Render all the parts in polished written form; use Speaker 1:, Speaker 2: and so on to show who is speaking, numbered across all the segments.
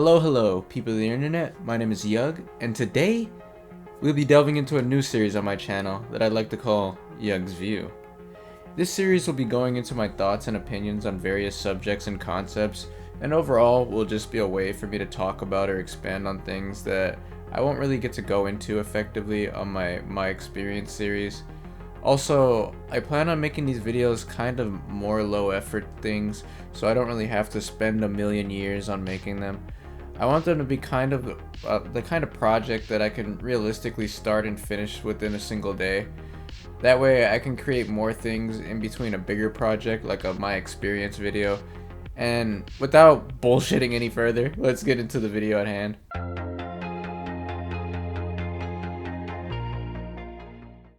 Speaker 1: Hello, people of the internet. My name is Yug, and today we'll be delving into a new series on my channel that I'd like to call Yug's View. This series will be going into my thoughts and opinions on various subjects and concepts, and overall will just be a way for me to talk about or expand on things that I won't really get to go into effectively on my experience series. Also, I plan on making these videos kind of more low effort things, so I don't really have to spend a million years on making them. I want them to be kind of the kind of project that I can realistically start and finish within a single day. That way I can create more things in between a bigger project like a my experience video. And without bullshitting any further, let's get into the video at hand.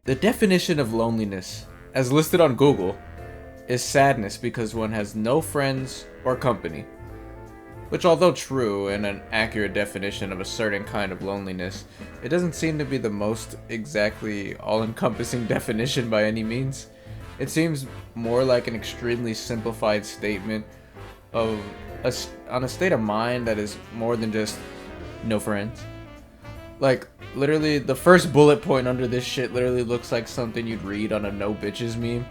Speaker 1: The definition of loneliness, as listed on Google, is sadness because one has no friends or company. Which, although true and an accurate definition of a certain kind of loneliness, it doesn't seem to be the most exactly all-encompassing definition by any means. It seems more like an extremely simplified statement of on a state of mind that is more than just no friends. Like, literally, the first bullet point under this shit literally looks like something you'd read on a no bitches meme.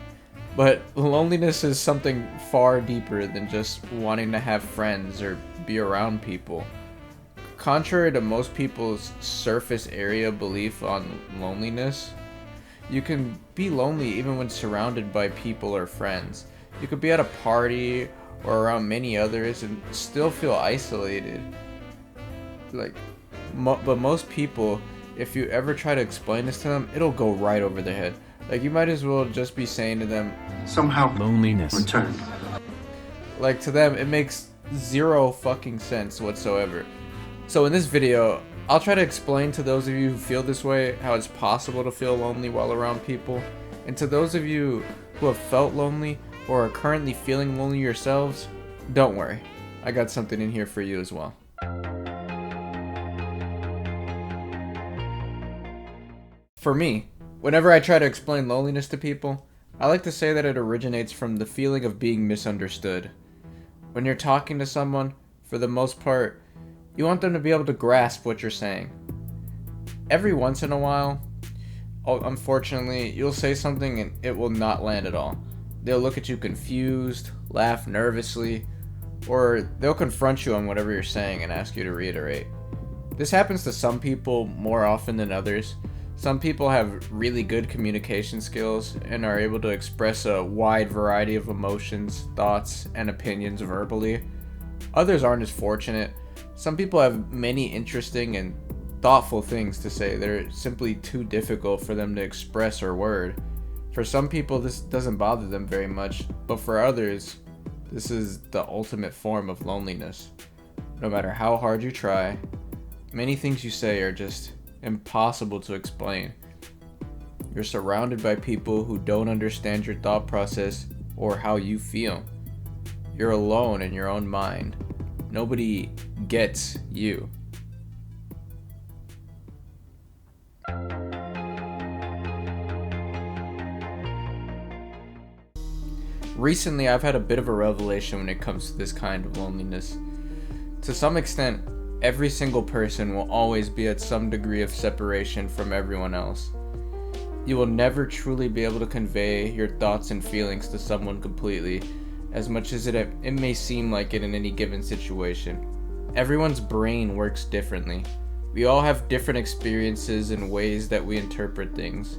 Speaker 1: But loneliness is something far deeper than just wanting to have friends or be around people. Contrary to most people's surface area belief on loneliness, you can be lonely even when surrounded by people or friends. You could be at a party or around many others and still feel isolated. But most people, if you ever try to explain this to them, it'll go right over their head. Like, you might as well just be saying to them,
Speaker 2: somehow loneliness returned.
Speaker 1: Like, to them, it makes zero fucking sense whatsoever. So in this video, I'll try to explain to those of you who feel this way how it's possible to feel lonely while around people. And to those of you who have felt lonely or are currently feeling lonely yourselves, don't worry. I got something in here for you as well. For me, whenever I try to explain loneliness to people, I like to say that it originates from the feeling of being misunderstood. When you're talking to someone, for the most part, you want them to be able to grasp what you're saying. Every once in a while, unfortunately, you'll say something and it will not land at all. They'll look at you confused, laugh nervously, or they'll confront you on whatever you're saying and ask you to reiterate. This happens to some people more often than others. Some people have really good communication skills and are able to express a wide variety of emotions, thoughts, and opinions verbally. Others aren't as fortunate. Some people have many interesting and thoughtful things to say that are simply too difficult for them to express or word. For some people, this doesn't bother them very much, but for others, this is the ultimate form of loneliness. No matter how hard you try, many things you say are just impossible to explain. You're surrounded by people who don't understand your thought process or how you feel. You're alone in your own mind. Nobody gets you. Recently, I've had a bit of a revelation when it comes to this kind of loneliness. To some extent, every single person will always be at some degree of separation from everyone else. You will never truly be able to convey your thoughts and feelings to someone completely, as much as it may seem like it in any given situation. Everyone's brain works differently. We all have different experiences and ways that we interpret things.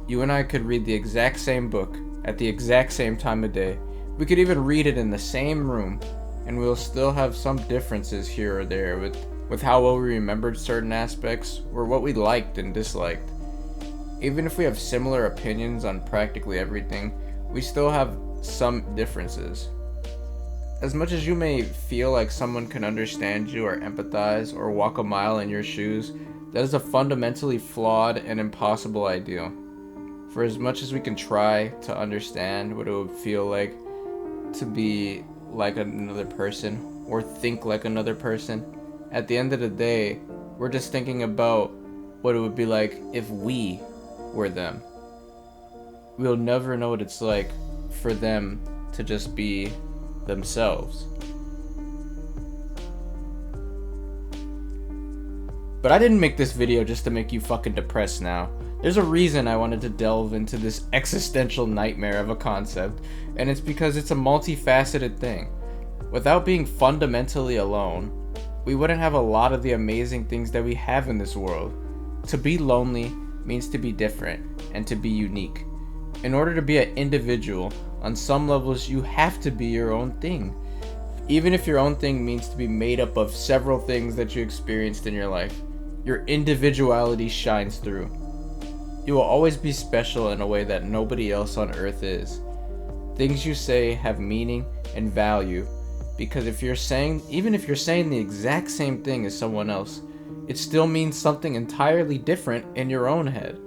Speaker 1: You and I could read the exact same book at the exact same time of day. We could even read it in the same room, and we'll still have some differences here or there with how well we remembered certain aspects or what we liked and disliked. Even if we have similar opinions on practically everything, we still have some differences. As much as you may feel like someone can understand you or empathize or walk a mile in your shoes, that is a fundamentally flawed and impossible ideal. For as much as we can try to understand what it would feel like to be like another person or think like another person, at the end of the day, we're just thinking about what it would be like if we were them. We'll never know what it's like for them to just be themselves. But I didn't make this video just to make you fucking depressed now. There's a reason I wanted to delve into this existential nightmare of a concept, and it's because it's a multifaceted thing. Without being fundamentally alone, we wouldn't have a lot of the amazing things that we have in this world. To be lonely means to be different and to be unique. In order to be an individual, on some levels you have to be your own thing. Even if your own thing means to be made up of several things that you experienced in your life, your individuality shines through. You will always be special in a way that nobody else on earth is. Things you say have meaning and value, because even if you're saying the exact same thing as someone else, it still means something entirely different in your own head.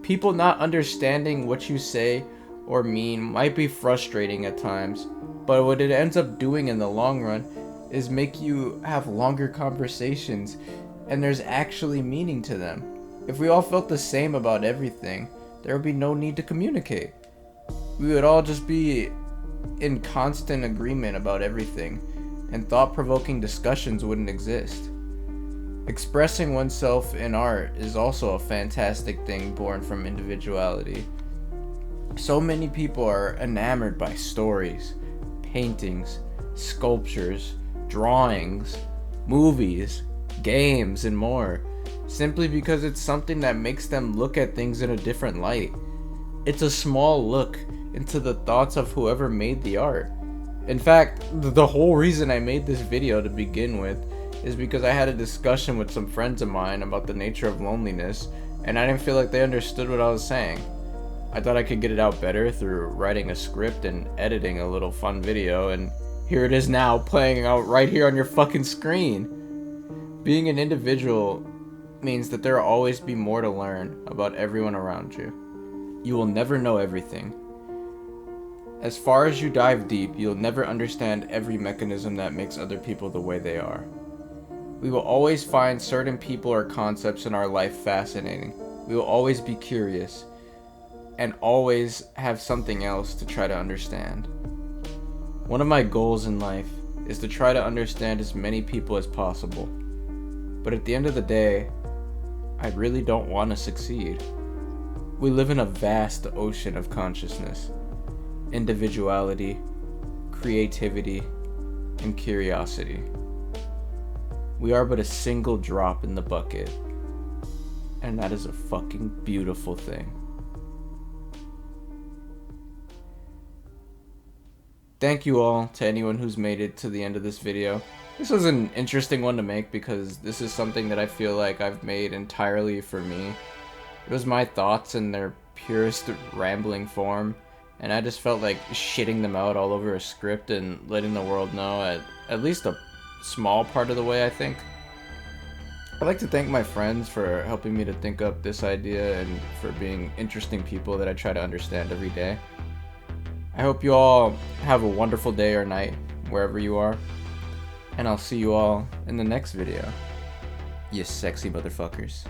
Speaker 1: People not understanding what you say or mean might be frustrating at times, but what it ends up doing in the long run is make you have longer conversations, and there's actually meaning to them. If we all felt the same about everything, there would be no need to communicate. We would all just be in constant agreement about everything, and thought-provoking discussions wouldn't exist. Expressing oneself in art is also a fantastic thing born from individuality. So many people are enamored by stories, paintings, sculptures, drawings, movies, games, and more, simply because it's something that makes them look at things in a different light. It's a small look into the thoughts of whoever made the art. In fact, the whole reason I made this video to begin with is because I had a discussion with some friends of mine about the nature of loneliness, and I didn't feel like they understood what I was saying. I thought I could get it out better through writing a script and editing a little fun video, and here it is now playing out right here on your fucking screen. Being an individual means that there will always be more to learn about everyone around you. You will never know everything. As far as you dive deep, you'll never understand every mechanism that makes other people the way they are. We will always find certain people or concepts in our life fascinating. We will always be curious, and always have something else to try to understand. One of my goals in life is to try to understand as many people as possible. But at the end of the day, I really don't want to succeed. We live in a vast ocean of consciousness, individuality, creativity, and curiosity. We are but a single drop in the bucket, and that is a fucking beautiful thing. Thank you all to anyone who's made it to the end of this video. This was an interesting one to make because this is something that I feel like I've made entirely for me. It was my thoughts in their purest rambling form, and I just felt like shitting them out all over a script and letting the world know at least a small part of the way, I think. I'd like to thank my friends for helping me to think up this idea and for being interesting people that I try to understand every day. I hope you all have a wonderful day or night, wherever you are. And I'll see you all in the next video. You sexy motherfuckers.